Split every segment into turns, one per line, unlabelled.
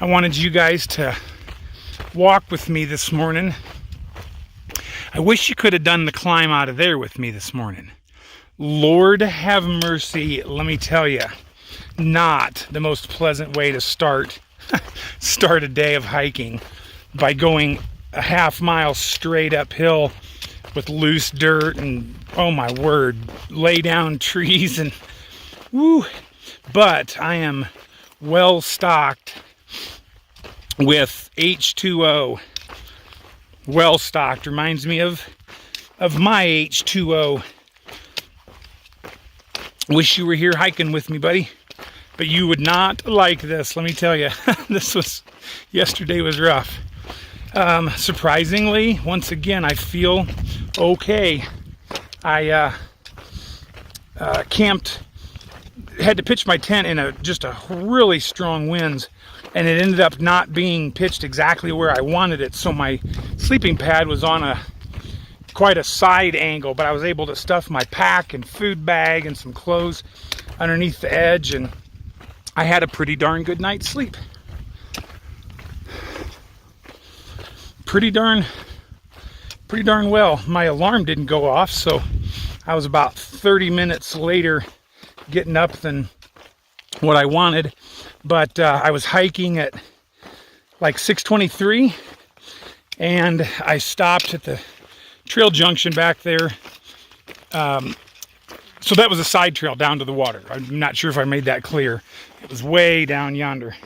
I wanted you guys to walk with me this morning. I wish you could have done the climb out of there with me this morning. Lord have mercy, let me tell you, not the most pleasant way to start a day of hiking by going a half mile straight uphill with loose dirt and, oh my word, lay down trees and woo. But I am well stocked with H2O. Well stocked. Reminds me of my H2O. Wish you were here hiking with me, buddy. But you would not like this, let me tell you. Yesterday was rough. Surprisingly, once again, I feel okay. I camped, had to pitch my tent in just a really strong winds, and it ended up not being pitched exactly where I wanted it, so my sleeping pad was on quite a side angle, but I was able to stuff my pack and food bag and some clothes underneath the edge, and I had a pretty darn good night's sleep. Pretty darn well. My alarm didn't go off, so I was about 30 minutes later getting up than what I wanted, but I was hiking at like 6:23, and I stopped at the trail junction back there. So that was a side trail down to the water. I'm not sure if I made that clear. It was way down yonder.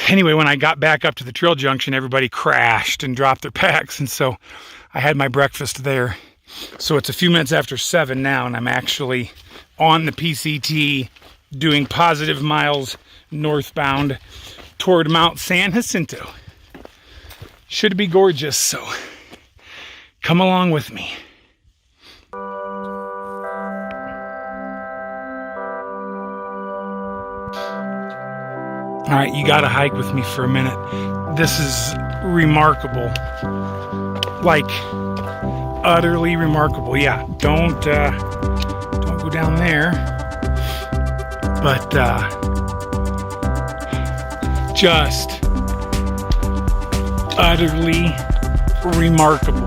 Anyway, when I got back up to the trail junction, everybody crashed and dropped their packs, and so I had my breakfast there. So it's a few minutes after 7 now, and I'm actually on the PCT doing positive miles northbound toward Mount San Jacinto. Should be gorgeous, so come along with me. All right, you got to hike with me for a minute. This is remarkable, like utterly remarkable. Yeah, don't go down there, but just utterly remarkable.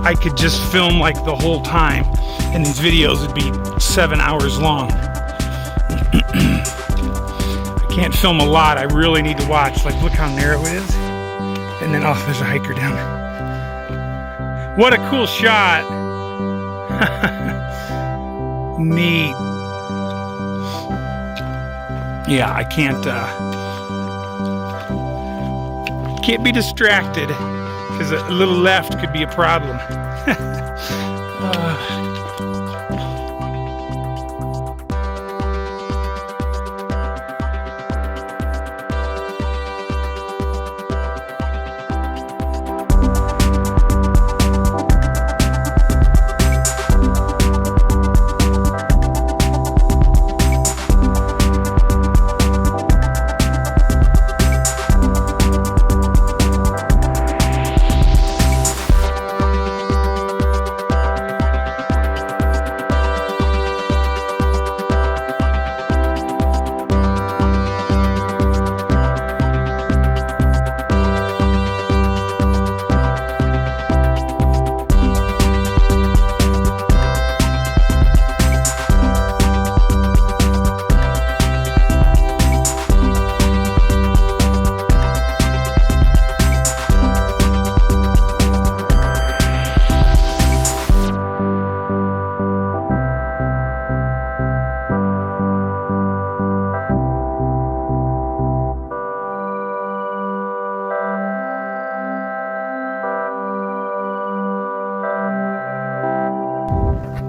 I could just film like the whole time, and these videos would be 7 hours long. Can't film a lot. I really need to watch. Like, look how narrow it is. And then, oh, there's a hiker down there. What a cool shot. Neat. Yeah, I can't be distracted, because a little left could be a problem.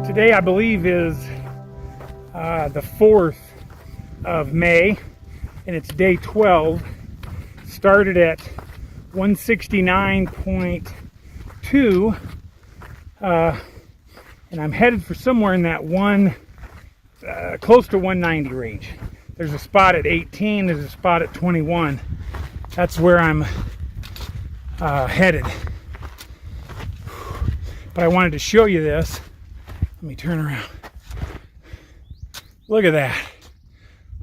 Today, I believe, is the 4th of May, and it's day 12. Started at 169.2, and I'm headed for somewhere in that close to 190 range. There's a spot at 18, there's a spot at 21. That's where I'm headed. But I wanted to show you this. Let me turn around. Look at that.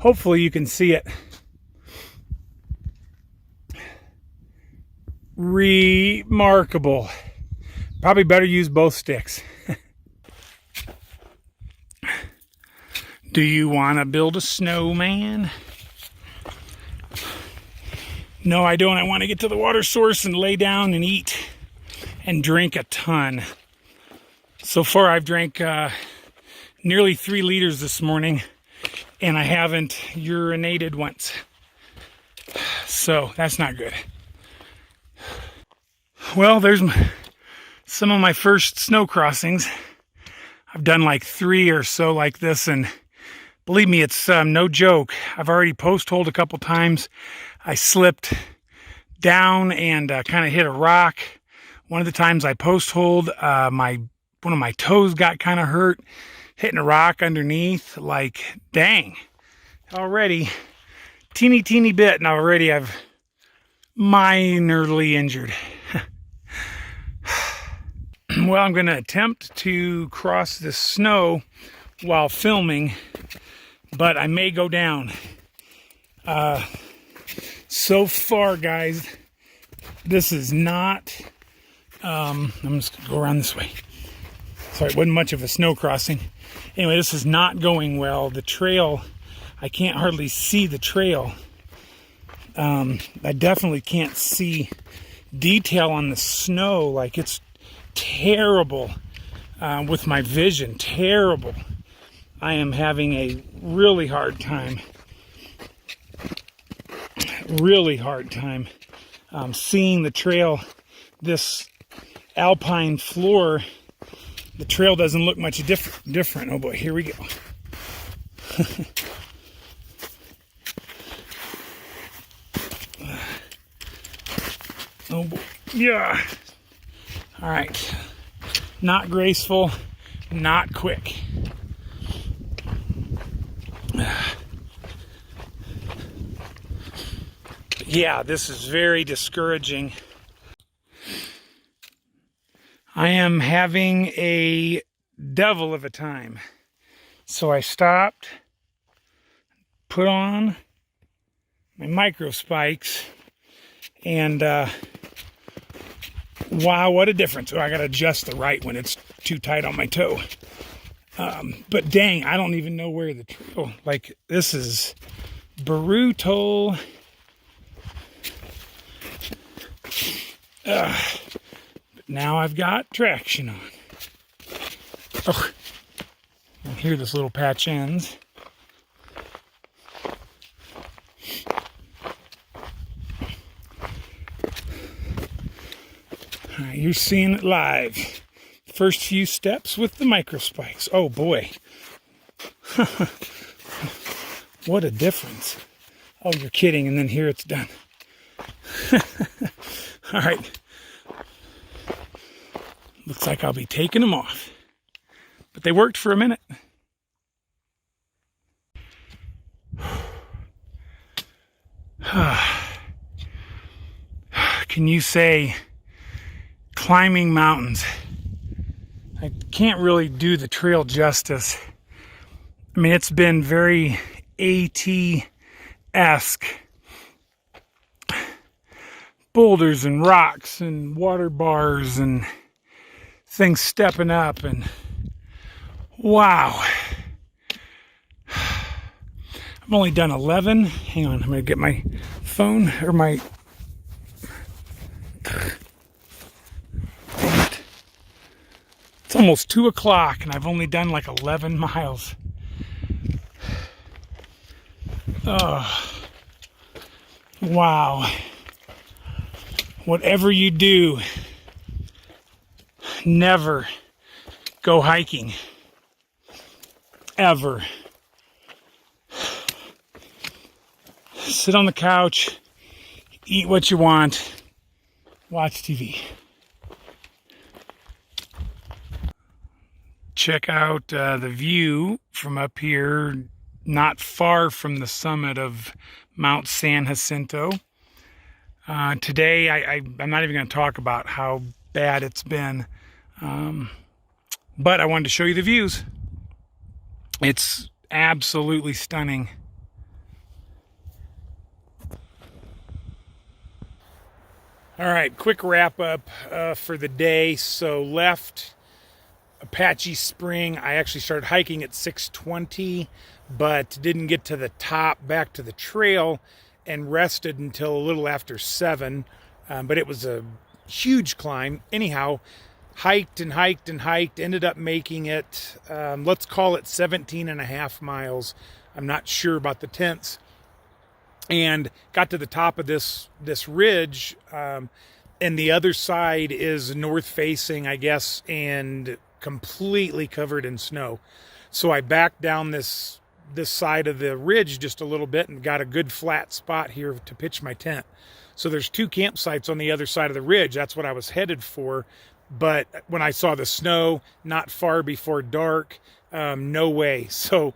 Hopefully you can see it. Remarkable. Probably better use both sticks. Do you want to build a snowman? No, I don't. I want to get to the water source and lay down and eat and drink a ton. So far, I've drank nearly 3 liters this morning, and I haven't urinated once. So that's not good. Well, there's some of my first snow crossings. I've done like 3 or so like this, and believe me, it's no joke. I've already post-holed a couple times. I slipped down and kind of hit a rock. One of the times I post-holed, one of my toes got kind of hurt, hitting a rock underneath. Like, dang, already teeny bit, and already I've minorly injured. Well, I'm going to attempt to cross the snow while filming, but I may go down. So far, guys, this is not, I'm just going to go around this way. Sorry, it wasn't much of a snow crossing. Anyway, this is not going well. The trail, I can't hardly see the trail. I definitely can't see detail on the snow. Like, it's terrible with my vision. Terrible. I am having a really hard time. Seeing the trail. This alpine floor, the trail doesn't look much different. Oh boy, here we go. Oh boy, yeah. All right, not graceful, not quick. Yeah, this is very discouraging. I am having a devil of a time. So I stopped, put on my micro spikes, and wow, what a difference. Oh, I got to adjust the right when it's too tight on my toe. But dang, I don't even know where the trail, like, this is brutal. But now I've got traction on. Oh, and here this little patch ends. All right, you're seeing it live. First few steps with the micro spikes. Oh boy. What a difference. Oh, you're kidding. And then here it's done. All right. Looks like I'll be taking them off. But they worked for a minute. Can you say climbing mountains? I can't really do the trail justice. I mean, it's been very AT-esque. Boulders and rocks and water bars and things stepping up, and wow. I've only done 11. Hang on, I'm going to get my phone or my... It's almost 2 o'clock and I've only done like 11 miles. Oh, wow. Whatever you do, never go hiking. Ever. Sit on the couch, eat what you want, watch TV. Check out the view from up here, not far from the summit of Mount San Jacinto. Today, I'm not even going to talk about how bad it's been, but I wanted to show you the views. It's absolutely stunning. All right, quick wrap up for the day. So left Apache Spring. I actually started hiking at 6:20, but didn't get to the top back to the trail and rested until a little after 7. But it was a huge climb. Anyhow, hiked and hiked and hiked, ended up making it, let's call it 17 and a half miles. I'm not sure about the tenths. And got to the top of this ridge, and the other side is north facing, I guess, and completely covered in snow. So I backed down this side of the ridge just a little bit and got a good flat spot here to pitch my tent. So there's 2 campsites on the other side of the ridge. That's what I was headed for. But when I saw the snow not far before dark, no way. So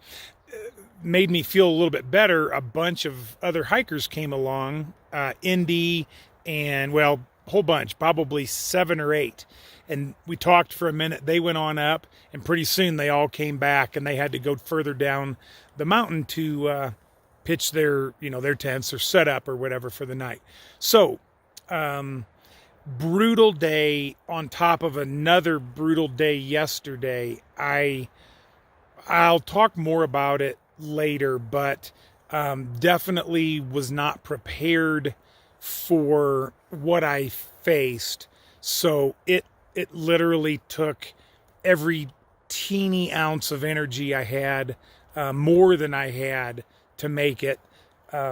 made me feel a little bit better. A bunch of other hikers came along, Indy and, well, a whole bunch, probably 7 or 8. And we talked for a minute. They went on up, and pretty soon they all came back, and they had to go further down the mountain to pitch their tents or set up or whatever for the night. So, brutal day on top of another brutal day yesterday. I'll talk more about it later, but definitely was not prepared for what I faced. So it literally took every teeny ounce of energy I had, more than I had, to make it. I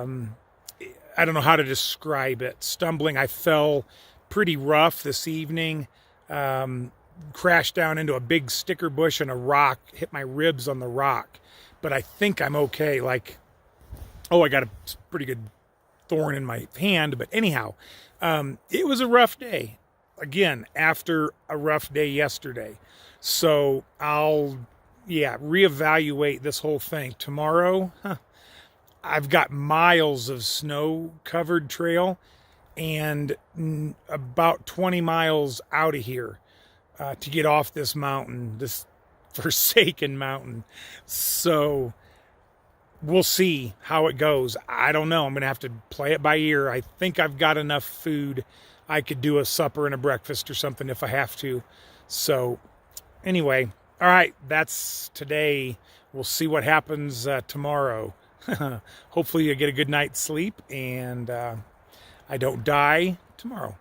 don't know how to describe it. Stumbling, I fell pretty rough this evening. Crashed down into a big sticker bush and a rock, hit my ribs on the rock. But I think I'm okay. I got a pretty good thorn in my hand. But anyhow, it was a rough day. Again, after a rough day yesterday. So I'll, reevaluate this whole thing. Tomorrow, I've got miles of snow-covered trail and about 20 miles out of here to get off this mountain, this forsaken mountain. So we'll see how it goes. I don't know. I'm going to have to play it by ear. I think I've got enough food. I could do a supper and a breakfast or something if I have to. So anyway, all right, that's today. We'll see what happens tomorrow. Hopefully you get a good night's sleep and I don't die tomorrow.